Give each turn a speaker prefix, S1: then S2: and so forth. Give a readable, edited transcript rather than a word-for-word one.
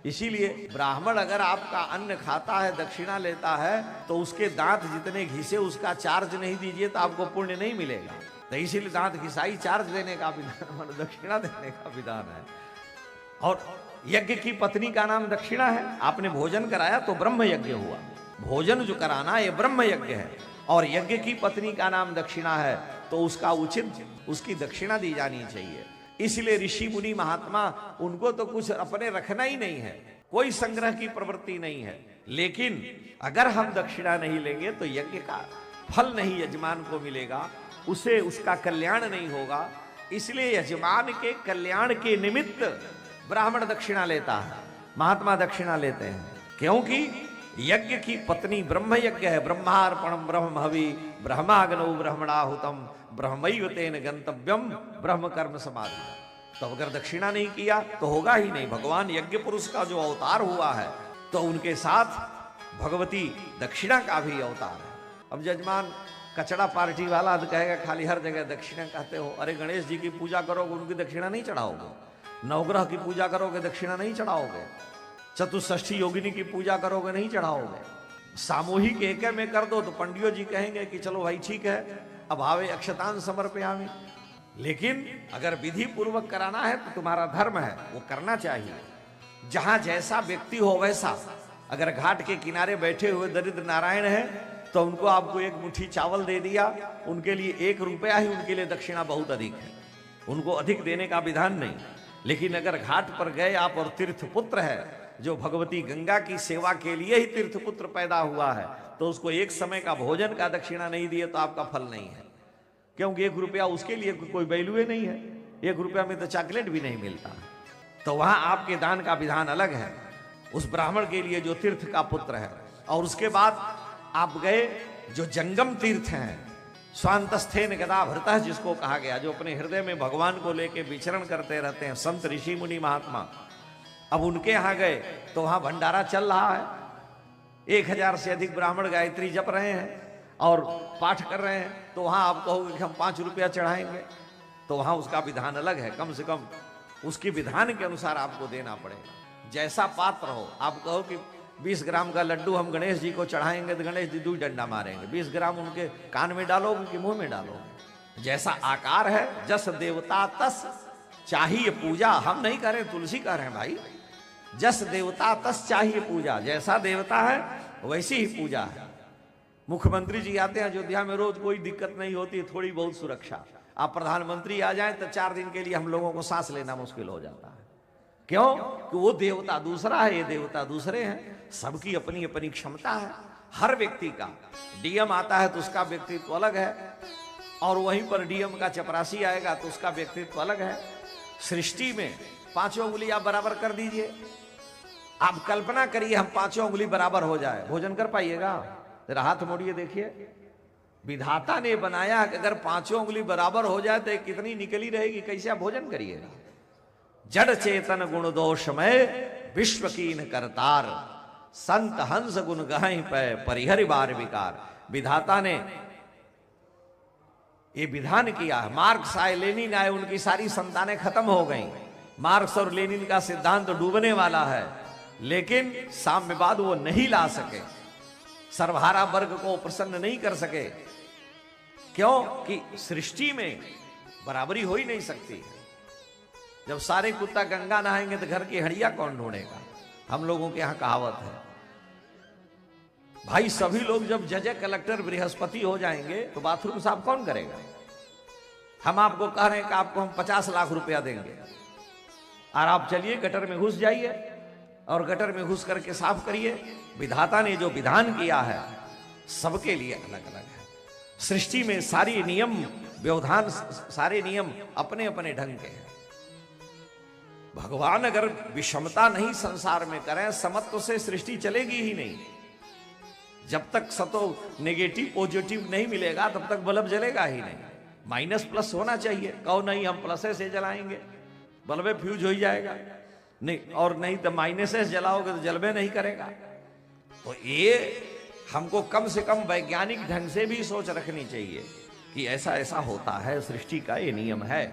S1: इसीलिए ब्राह्मण अगर आपका अन्न खाता है, दक्षिणा लेता है, तो उसके दांत जितने घिसे उसका चार्ज नहीं दीजिए तो आपको पुण्य नहीं मिलेगा। तो इसीलिए दांत घिसाई चार्ज देने का विधान, दक्षिणा देने का विधान है। और यज्ञ की पत्नी का नाम दक्षिणा है। आपने भोजन कराया तो ब्रह्म यज्ञ हुआ। भोजन जो कराना ये ब्रह्म यज्ञ है। और यज्ञ की पत्नी का नाम दक्षिणा है तो उसका उचित उसकी दक्षिणा दी जानी चाहिए। इसलिए ऋषि मुनि महात्मा उनको तो कुछ अपने रखना ही नहीं है, कोई संग्रह की प्रवृत्ति नहीं है। लेकिन अगर हम दक्षिणा नहीं लेंगे तो यज्ञ का फल नहीं यजमान को मिलेगा, उसे उसका कल्याण नहीं होगा। इसलिए यजमान के कल्याण के निमित्त ब्राह्मण दक्षिणा लेता है, महात्मा दक्षिणा लेते हैं। क्योंकि यज्ञ की पत्नी ब्रह्म यज्ञ है। ब्रह्मार्पणम ब्रह्म हवि ब्रह्माग्नौ ब्रह्मणाहुतम ब्रह्मैव तेन गंतव्यम ब्रह्म कर्म समाधि। तो अगर दक्षिणा नहीं किया तो होगा ही नहीं। भगवान यज्ञ पुरुष का जो अवतार हुआ है तो उनके साथ भगवती दक्षिणा का भी अवतार है। अब जजमान कचड़ा पार्टी वाला तो कहेगा खाली हर जगह दक्षिणा कहते हो। अरे गणेश जी की पूजा करोगे उनकी दक्षिणा नहीं चढ़ाओगे, नवग्रह की पूजा करोगे दक्षिणा नहीं चढ़ाओगे, चतुष्षष्ठी योगिनी की पूजा करोगे नहीं चढ़ाओगे। सामूहिक एक में कर दो तो पंडियो जी कहेंगे कि चलो भाई ठीक है, अभावे अक्षतान समर्पयामि। लेकिन अगर विधि पूर्वक कराना है तो तुम्हारा धर्म है, वो करना चाहिए। जहां जैसा व्यक्ति हो वैसा। अगर घाट के किनारे बैठे हुए दरिद्र नारायण है तो उनको आपको एक मुट्ठी चावल दे दिया, उनके लिए 1 रुपया ही उनके लिए दक्षिणा बहुत अधिक है, उनको अधिक देने का विधान नहीं। लेकिन अगर घाट पर गए आप और तीर्थ पुत्र है जो भगवती गंगा की सेवा के लिए ही तीर्थ पुत्र पैदा हुआ है, तो उसको 1 समय का भोजन का दक्षिणा नहीं दिए तो आपका फल नहीं है। क्योंकि 1 रुपया उसके लिए कोई वैल्यू नहीं है, 1 रुपया में तो चॉकलेट भी नहीं मिलता। तो वहां आपके दान का विधान अलग है उस ब्राह्मण के लिए जो तीर्थ का पुत्र है। और उसके बाद आप गए जो जंगम तीर्थ हैं, स्वांतस्थेन गदा भृतः जिसको कहा गया, जो अपने हृदय में भगवान को लेके विचरण करते रहते हैं संत ऋषि मुनि महात्मा। अब उनके यहां गए तो वहां भंडारा चल रहा है, 1000 से अधिक ब्राह्मण गायत्री जप रहे हैं और पाठ कर रहे हैं। तो वहां आप कहोगे कि हम 5 रुपया चढ़ाएंगे, तो वहां उसका विधान अलग है। कम से कम उसके विधान के अनुसार आपको देना पड़ेगा। जैसा पात्र हो, आप कहो कि 20 ग्राम का लड्डू हम गणेश जी को चढ़ाएंगे तो गणेश जी 2 डंडा मारेंगे। 20 ग्राम उनके कान में डालोगे कि मुंह में डालोगे। जैसा आकार है जस देवता तस चाहिए पूजा। हम नहीं करें, तुलसी कह रहे हैं भाई, जस देवता तस चाहिए पूजा। जैसा देवता है वैसी ही पूजा है। मुख्यमंत्री जी आते हैं अयोध्या में, रोज कोई दिक्कत नहीं होती, थोड़ी बहुत सुरक्षा। आप प्रधानमंत्री आ जाए तो 4 दिन के लिए हम लोगों को सांस लेना मुश्किल हो जाता है। क्यों? कि वो देवता दूसरा है, ये देवता दूसरे हैं। सबकी अपनी अपनी क्षमता है। हर व्यक्ति का डीएम आता है तो उसका व्यक्तित्व अलग है, और वहीं पर डीएम का चपरासी आएगा तो उसका व्यक्तित्व अलग है। सृष्टि में 5 उंगली आप बराबर कर दीजिए। आप कल्पना करिए हम 5 उंगली बराबर हो जाए, भोजन कर पाइएगा? जरा हाथ मोड़िए देखिए। विधाता ने बनाया कि अगर 5 उंगली बराबर हो जाए तो कितनी निकली रहेगी, कैसे आप भोजन करिएगा? जड़ चेतन गुण दोषमय विश्व कीन करतार संत हंस गुण गहं पे परिहरि बार विकार। विधाता ने ये विधान किया है। मार्क्स आए, लेनिन आए, उनकी सारी संतानें खत्म हो गई। मार्क्स और लेनिन का सिद्धांत तो डूबने वाला है, लेकिन साम्यवाद वो नहीं ला सके, सर्वहारा वर्ग को प्रसन्न नहीं कर सके। क्यों? कि सृष्टि में बराबरी हो ही नहीं सकती। जब सारे कुत्ता गंगा नहाएंगे तो घर की हड़िया कौन ढूंढेगा? हम लोगों के यहां कहावत है भाई, सभी लोग जब जज कलेक्टर बृहस्पति हो जाएंगे तो बाथरूम साफ कौन करेगा? हम आपको कह रहे हैं कि आपको हम 50 लाख रुपया देंगे और आप चलिए गटर में घुस जाइए और गटर में घुस करके साफ करिए। विधाता ने जो विधान किया है सबके लिए अलग अलग है। सृष्टि में सारी नियम व्यवधान, सारे नियम अपने अपने ढंग के हैं। भगवान अगर विषमता नहीं संसार में करें, समत्व से सृष्टि चलेगी ही नहीं। जब तक सतो नेगेटिव पॉजिटिव नहीं मिलेगा तब तक बल्ब जलेगा ही नहीं। माइनस प्लस होना चाहिए। कहो नहीं हम प्लस से जलाएंगे, बल्बे फ्यूज हो जाएगा नहीं, और नहीं तो माइनस से जलाओगे तो जलबे नहीं करेगा। तो ये हमको कम से कम वैज्ञानिक ढंग से भी सोच रखनी चाहिए कि ऐसा ऐसा होता है, सृष्टि का ये नियम है।